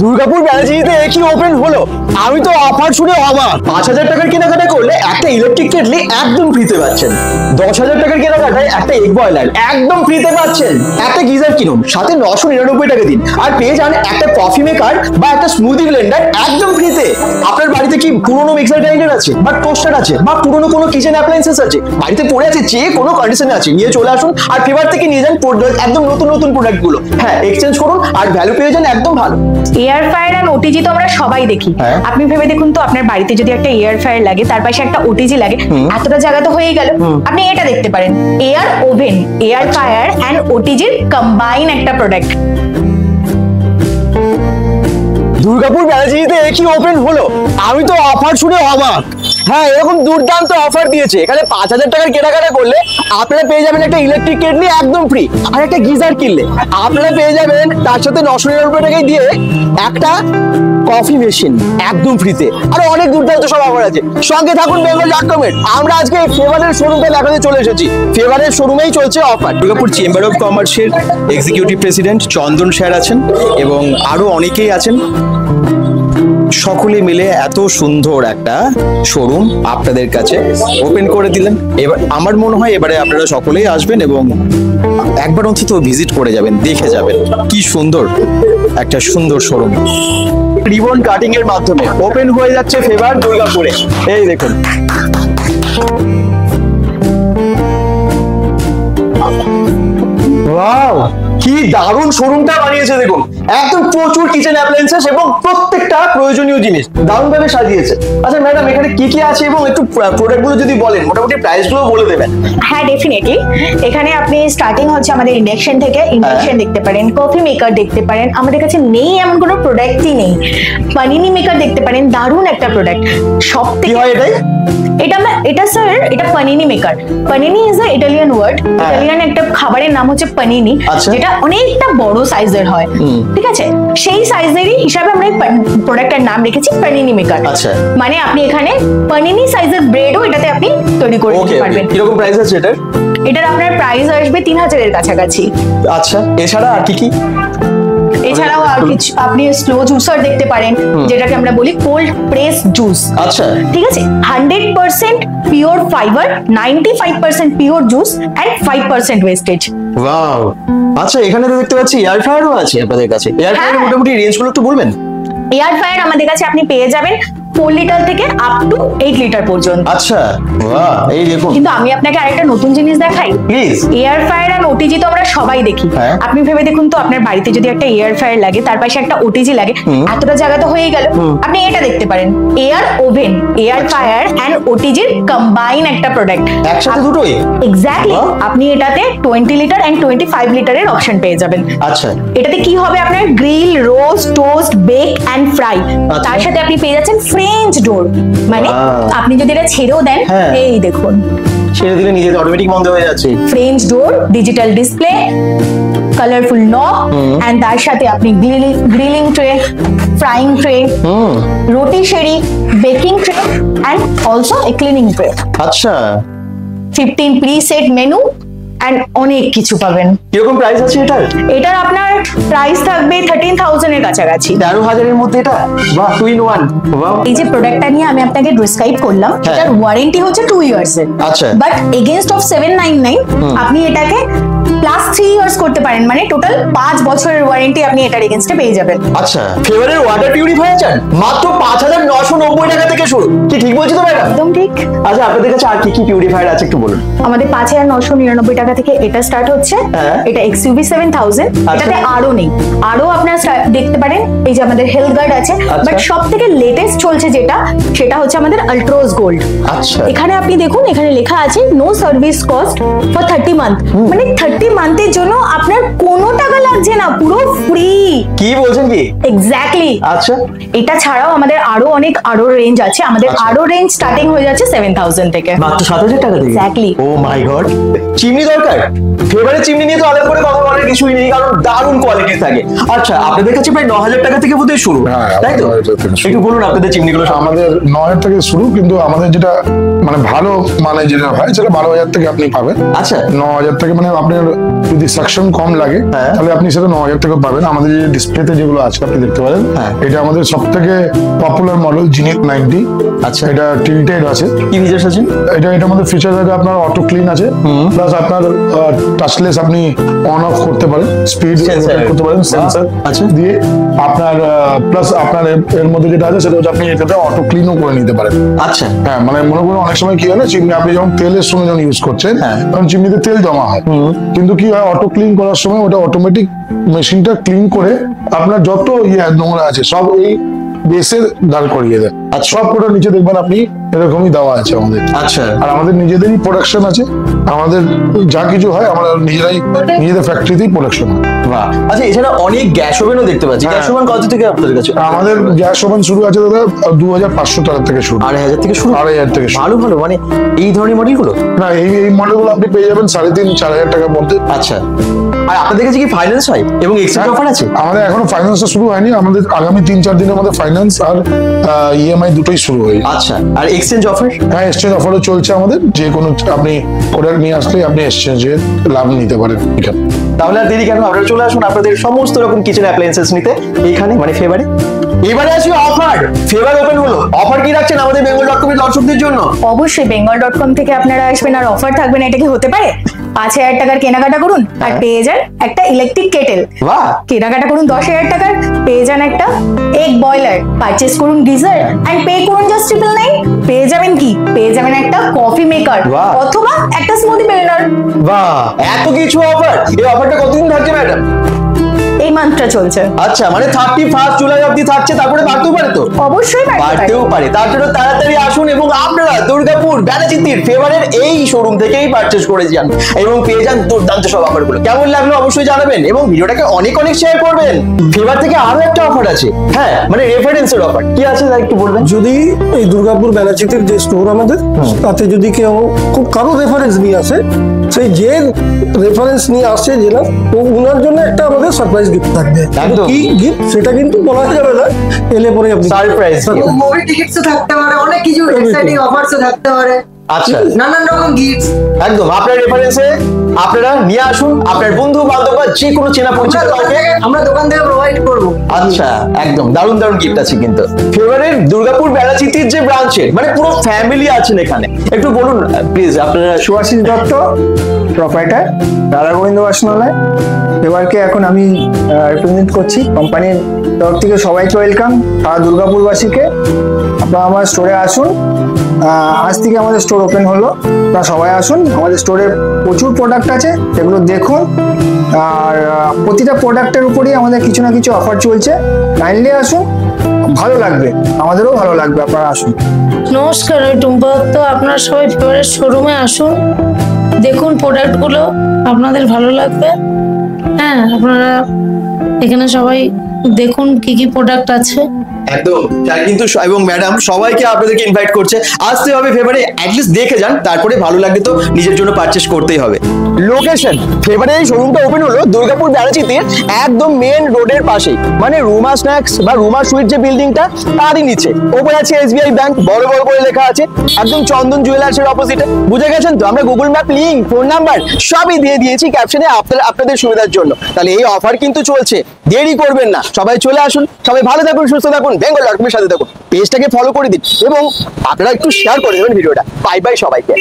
দুর্গাপুর ব্যানার্জিতে একই ওপেন হলো। আমি তো অফার শুনে অবাক। 5,000 টাকার কেনাকাটা করলে একটা ইলেকট্রিক কেটলি একদম ফ্রিতে পাচ্ছেন। 10,000 টাকার কেনাকাটায় একটা এগ বয়লার একদম ফ্রিতে পাচ্ছেন। একটা গিজার কিনুন, সাথে 999 টাকা দিন আর পেয়ে যান একটা কফি মেকার বা একটা স্মুদি ব্লেন্ডার একদম ফ্রিতে। আপনার বাড়িতে কি পুরনো মিক্সার গ্রাইন্ডার আছে বা টোস্টার আছে বা পুরনো কোনো কিচেন অ্যাপ্লায়েন্সেস আছে, বাড়িতে পড়ে আছে, যে কোনো কন্ডিশনে আছে, নিয়ে চলে আসুন আর ফেভার থেকে নিয়ে যান একদম নতুন নতুন প্রোডাক্ট গুলো। হ্যাঁ, এক্সচেঞ্জ করুন আর ভ্যালু পেয়ে যান একদম ভালো। এয়ার ফ্রায়ার আর ওটিজি তো আমরা সবাই দেখি। আপনি ভেবে দেখুন তো, আপনার বাড়িতে যদি একটা এয়ার ফ্রায়ার লাগে, তার পাশে একটা ওটিজি লাগে, এতটা জায়গা তো হয়েই গেল। আপনি এটা দেখতে পারেন, air oven, air fryer and ওটিজির কম্বাইন একটা প্রোডাক্ট। দুর্গাপুর ব্যানার্জিতে একই ওপেন হলো। আমি তো অফার শুনে অবাক। হ্যাঁ, এরকম দুর্দান্ত অফার দিয়েছে। এখানে 5,000 টাকার কেনাকাটা করলে আপনারা পেয়ে যাবেন একটা ইলেকট্রিক কেটলি একদম ফ্রি, আর একটা গিজার কিনলে আপনারা পেয়ে যাবেন তার সাথে 999 টাকায় দিয়ে একটা কফি মেশিন একদম ফ্রিতে। আর অনেক দুর্দান্ত সব অফার আছে। সঙ্গে থাকুন bengal.com এর। আমরা আজকে ফেভারের শোরুমটা দেখাতে চলে এসেছি। ফেভারের শোরুমেই চলছে অফার। দুর্গাপুর চেম্বার অফ কমার্সের এক্সিকিউটিভ প্রেসিডেন্ট চন্দন স্যার আছেন এবং আরো অনেকেই আছেন। সকলে মিলে এত সুন্দর একটা শোরুম আপনাদের কাছে ওপেন করে দিলেন। এবার আমার মনে হয় এবারে আপনারা সকলেই আসবেন এবং একবার অন্তত ভিজিট করে যাবেন, দেখে যাবেন কি সুন্দর একটা সুন্দর শোরুম। রিবন কাটিং এর মাধ্যমে ওপেন হয়ে যাচ্ছে ফেভার দুর্গাপুরে। এই দেখুন, ওয়াও, কি দারুণ শোরুমটা বানিয়েছে দেখুন। একদম প্রচুর কিচেন অ্যাপ্লায়েন্সেস এবং প্রত্যেকটা প্রয়োজনীয় জিনিস দারুণ ভাবে সাজিয়েছে। আচ্ছা ম্যাডাম, এখানে কি কি আছে এবং একটু প্রোডাক্ট গুলো যদি বলেন, মোটামুটি প্রাইস গুলো বলে দেবেন। হ্যাঁ, ডেফিনেটলি। এখানে আপনি স্টার্টিং হচ্ছে আমাদের ইন্ডাকশন থেকে। ইন্ডাকশন দেখতে পারেন, কফি মেকার দেখতে পারেন, আমাদের কাছে নেই এমন কোনো প্রোডাক্টই নেই। পানিনি মেকার দেখতে পারেন, দারুণ একটা প্রোডাক্ট। সব কি হয় এটাই? এটা স্যার, এটা panini maker. Panini is a Italian word. Italian একটা খাবারের নাম হচ্ছে পানিনি, যেটা অনেকটা বড় সাইজের হয়। ঠিক আছে, সেই সাইজেরই হিসাবে আমরা এই প্রোডাক্টের নাম রেখেছি পানিনি মেকার। মানে আপনি এখানে পানিনি সাইজের ব্রেডও এটাতে আপনি তৈরি করে নিতে পারবেন। কিরকম প্রাইস আছে এটার? এটার আপনার প্রাইস আসবে 3,000 এর কাছাকাছি। আচ্ছা, এছাড়া আর কি কি? এছাড়াও আর কিছু আপনি স্লো জুসার দেখতে পারেন, যেটাকে আমরা বলি কোল্ড প্রেস জুস। আচ্ছা, ঠিক আছে, 100% pure fibre, 95% pure juice and 5% wastage. Wow, আচ্ছা, এখানে তো দেখতে পাচ্ছি এয়ার ফ্রায়ারও আছে আপনাদের কাছে। এয়ার ফ্রায়ারের মোটামুটি রেঞ্জ গুলো একটু বলবেন? এয়ার ফ্রায়ার আমাদের কাছে আপনি পেয়ে যাবেন 4 লিটার থেকে আপ টু 8 লিটার পর্যন্ত। আচ্ছা, বাহ, এই দেখুন। কিন্তু আমি আপনাকে আরেকটা নতুন জিনিস দেখাই, প্লিজ। এয়ার ফ্রায়ার আর ওটিজি তো আমরা সবাই দেখি। আপনি ভেবে দেখুন তো, আপনার বাড়িতে যদি একটা এয়ার ফ্রায়ার লাগে, তার পাশে একটা ওটিজি লাগে, এতটা জায়গা তো হয়েই গেল। আপনি এটা দেখতে পারেন, air oven, air fryer and ওটিজির কম্বাইন একটা প্রোডাক্ট। একসাথে দুটোই? এক্স্যাক্টলি। আপনি এটাতে 20 লিটার এন্ড 25 লিটারের অপশন পেয়ে যাবেন। আচ্ছা, এটাতে কি হবে, আপনার grill, roast, toast, bake and fry. তার সাথে আপনি পেয়ে যাচ্ছেন ফ্রেঞ্চ ডোর। মানে আপনি যদি এটা ছেড়েও দেন, এই দেখুন, ছেড়ে দিলে নিজে অটোমেটিক বন্ধ হয়ে যাচ্ছে। French door, digital display, colourful knob and তার সাথে আপনি grilling tray, frying tray, rotisserie, baking tray and also a cleaning tray. আচ্ছা, 15 প্রিসেট মেনু এন্ড অনেক কিছু পাবেন। কিরকম প্রাইস আছে এটার? এটার আপনার প্রাইস থাকবে 13,000 এর কাছাকাছি। 13,000 এর মধ্যে এটা? বাহ, 2 in 1। এই যে প্রোডাক্টটা নিয়ে আমি আপনাকে ডেসক্রাইব করলাম, এটার ওয়ারেন্টি হচ্ছে 2 ইয়ার্স এর। আচ্ছা, বাট এগেইনস্ট অফ 799 আপনি এটাকে প্লাস 3 ইয়ার্স করতে পারেন, মানে টোটাল 5 বছরের ওয়ারেন্টি আপনি এটার এগেইনস্টে পেয়ে যাবেন। আচ্ছা, ফেভারের ওয়াটার পিউরিফায়ার চান মাত্র 5,990 টাকা থেকে শুরু। কি ঠিক বলছি তো ম্যাডাম? একদম ঠিক। আচ্ছা, আপনাদের কাছে আর কি কি পিউরিফায়ার আছে একটু বলুন। আমাদের 5,999 টাকা থেকে এটা স্টার্ট হচ্ছে। এটা XUV 7000। এটাতে আরো নেই, আরো আপনারা দেখতে পারেন। এই যে আমাদের হেলথ গার্ড আছে, বাট সবথেকে লেটেস্ট চলছে যেটা, সেটা হচ্ছে আমাদের আল্ট্রোজ গোল্ড। আচ্ছা, এখানে আপনি দেখুন, এখানে লেখা আছে no service cost for 30 month. মানে 30 মান্থের জন্য আপনার কোনো টাকা লাগছে না, পুরো ফ্রি। কি বলছেন কি? এক্স্যাক্টলি। আচ্ছা, এটা ছাড়াও আমাদের আরো রেঞ্জ আছে। আমাদের আরো রেঞ্জ স্টার্টিং হয়ে যাচ্ছে 7,000 থেকে। মাত্র 7,000 টাকা থেকে? এক্স্যাক্টলি। ও মাই গড, চিমনি দরকার? ফেভারের চিমনি নিয়ে তো আলাদা করে কথা বলার কিছুই নেই, কারণ দারুণ কোয়ালিটি থাকে। আচ্ছা, আপনাদের কাছে প্রায় 9,000 টাকা থেকে বোধহয় শুরু, তাই তো? একটু বলুন আপনাদের চিমনিগুলো। আমাদের 9,000 থেকে শুরু, কিন্তু আমাদের যেটা মানে ভালো মানে যেটা হয় সেটা 12,000 থেকে আপনি পাবেন। আচ্ছা 9,000 থেকে, মানে আপনার যদি সাকশন কম লাগে তাহলে আপনি সেটা 9,000 থেকে পাবেন। আমাদের যে ডিসপ্লেতে যেগুলো আছে আপনি দেখতে পারেন, এটা আমাদের সব থেকে পপুলার মডেল জিনিত 90। আচ্ছা এটা টিল্টেড আছে। কি ফিচার্স আছে? এটার মধ্যে ফিচার আছে আপনার অটো ক্লিন আছে, প্লাস আপনার টাচলেস আপনি অন অফ করতে পারেন, স্পিড করতে পারেন সেন্সর আচ্ছা দিয়ে আপনার, প্লাস আপনার এর মধ্যে যেটা আছে সেটা হচ্ছে আপনি এটাতে অটো ক্লিনও করে নিতে পারেন। আচ্ছা হ্যাঁ, মানে মনে করুন অনেক সময় কি হয় না, চিমনি আপনি যখন তেলের সঙ্গে যখন ইউজ করছেন তখন চিমনিতে তেল জমা হয়, কিন্তু কি হয় অটো ক্লিন করার সময় ওটা অটোমেটিক মেশিনটা ক্লিন করে আপনার যত নোংরা আছে সব এই বেসে দাঁড় করিয়ে দেয়। সব কটা নিচে দেখবেন আপনি এরকমই দেওয়া আছে আমাদের। আচ্ছা আর আমাদের নিজেদেরই প্রোডাকশন আছে, আমাদের যা কিছু হয় আমরা নিজেদের ফ্যাক্টরিতেই প্রোডাকশন হয়। বাহ। আচ্ছা এছাড়া অনেক গ্যাস ওভেনও দেখতে পাচ্ছি। গ্যাস ওভেন কত থেকে আপনাদের কাছে? আমাদের গ্যাস ওভেন শুরু আছে দাদা 2,500 টাকা থেকে শুরু। 2,500 থেকে শুরু? 2,500 থেকে শুরু। ভালো ভালো, মানে এই ধরনের মডেলগুলো না, এই মডেলগুলো আপনি পেয়ে যাবেন 3,500-4,000 টাকার মধ্যে। আচ্ছা, আর আপনাদের কাছে কি ফাইন্যান্স হয় এবং এক্সচেঞ্জ অফার আছে? আমাদের এখনো ফাইন্যান্সটা শুরু হয়নি, আমাদের আগামী 3-4 দিনের মধ্যে ফাইন্যান্স আর ইএমআই দুটোই শুরু হয়ে যাবে। আচ্ছা, আর এক্সচেঞ্জ অফার? হ্যাঁ, এক্সচেঞ্জ অফারও চলছে আমাদের, যে কোনো আপনি প্রোডাক্ট নিয়ে আসলে আপনি এক্সচেঞ্জের লাভ নিতে পারেন এখানে। তাহলে আর দেরি কেন, আপনারা চলে আসুন আপনাদের সমস্ত রকম কিচেন অ্যাপ্লায়েন্সেস নিতে এইখানে, মানে ফেভারে। এবারে আসি অফার। ফেভার ওপেন হলো, অফার কি রাখছেন আমাদের bengal.com এর দর্শকদের জন্য? অবশ্যই bengal.com থেকে আপনারা আসবেন আর অফার থাকবে না, এটা কি হতে পারে? 5,000 টাকার কেনাকাটা করুন আর পেয়ে যান একটা ইলেকট্রিক কেটেল। বাহ। কেনাকাটা করুন 10,000 টাকার, পেয়ে যান একটা এগ বয়লার। পারচেস করুন গিজার এন্ড পে করুন জাস্ট 999, পেয়ে যাবেন কি? পেয়ে যাবেন একটা কফি মেকার অথবা একটা স্মুদি ব্লেন্ডার। বাহ, এত কিছু অফার! এই অফারটা কতদিন থাকছে ম্যাডাম? এই মান্থটা চলছে। আচ্ছা, মানে 31 জুলাই অবধি থাকছে, তারপরে বাড়তেও পারে তো? অবশ্যই বাড়তেও পারে। তার জন্য তাড়াতাড়ি আসুন এবং আপনারা দুর্গাপুর ব্যানাচিতির ফেভারের এই শোরুম থেকেই পারচেস করে যান এবং পেয়ে যান দুর্দান্ত সব অফারগুলো। কেমন লাগলো অবশ্যই জানাবেন এবং ভিডিওটাকে অনেক অনেক শেয়ার করবেন। ফেভার থেকে আরো একটা অফার আছে, হ্যাঁ, মানে রেফারেন্সের অফার। কি আছে তা একটু বলবেন? যদি এই দুর্গাপুর ব্যানাচিতির যে স্টোর আমাদের, তাতে যদি কেউ খুব কারো রেফারেন্স নিয়ে আসে, সেই যে রেফারেন্স নিয়ে আসছে জেলা, তো উনার জন্য একটা আমাদের সারপ্রাইজ গিফট থাকবে। কি গিফট সেটা কিন্তু বলা যাবে না, এলে পরে আপনি সারপ্রাইজ মুভি টিকিটসও থাকতে পারে, অনেক কিছু এক্সাইটিং অফার্সও থাকতে পারে। আচ্ছা, নানান রকম গিফট। একদম আপনার রেফারেন্সে আপনারা নিয়ে আসুন আপনার বন্ধু বান্ধব বা যে কোনো চেনা পরিচিত কাউকে আমরা দোকান থেকে প্রোভাইড করব। আচ্ছা, একদম দারুণ দারুণ গিফট আছে কিন্তু ফেভারের দুর্গাপুর ব্যানাচিতির যে ব্রাঞ্চে, মানে পুরো ফ্যামিলি আছেন এখানে। একটু বলুন প্লিজ আপনারা। সুভাষিস দত্ত, প্রোপাইটার, রাধা গোবিন্দ বাসনালয়। এবারকে এখন আমি রিপ্রেজেন্ট করছি কোম্পানির তরফ থেকে। সবাইকে ওয়েলকাম, সারা দুর্গাপুরবাসীকে। আপনারা আমার স্টোরে আসুন। আজ থেকে আমাদের স্টোর ওপেন হলো, আপনারা সবাই আসুন। আমাদের স্টোরে প্রচুর প্রোডাক্ট আছে, সেগুলো দেখুন। আর প্রতিটা প্রোডাক্টের উপরেই আমাদের কিছু না কিছু অফার চলছে। কাইন্ডলি আসুন, ভালো লাগবে, আমাদেরও ভালো লাগবে, আপনারা আসুন। নমস্কার, আমি টুম্পা দত্ত। আপনারা সবাই ফেভারেট শোরুমে আসুন, দেখুন প্রোডাক্টগুলো, আপনাদের ভালো লাগবে। হ্যাঁ, আপনারা এখানে সবাই দেখুন কি কি প্রোডাক্ট আছে। একদম তাই কিন্তু, এবং ম্যাডাম সবাইকে আপনাদেরকে ইনভাইট করছে, আসতে হবে ফেভারে, অ্যাটলিস্ট দেখে যান, তারপরে ভালো লাগবে তো নিজের জন্য পারচেস করতেই হবে। লোকেশন ফেভারে এই শোরুমটা ওপেন হলো দুর্গাপুর ব্যানাচিতির একদম মেন রোডের পাশেই, মানে রুমা স্ন্যাক্স বা রুমা সুইট যে বিল্ডিংটা তারই নিচে। ওপরে আছে এসবিআই ব্যাংক, বড় বড় করে লেখা আছে, একদম চন্দন জুয়েলার্স এর অপোজিটে। বুঝে গেছেন তো? আমরা Google map link, phone number সবই দিয়ে দিয়েছি ক্যাপশনে আপনাদের সুবিধার জন্য। তাহলে এই অফার কিন্তু চলছে, দেরি করবেন না, সবাই চলে আসুন। সবাই ভালো থাকুন, সুস্থ থাকুন, bengal.com এর সাথে থাকুন, পেজটাকে ফলো করে দিন এবং আপনারা একটু শেয়ার করে দেবেন ভিডিওটা। বাই বাই সবাইকে।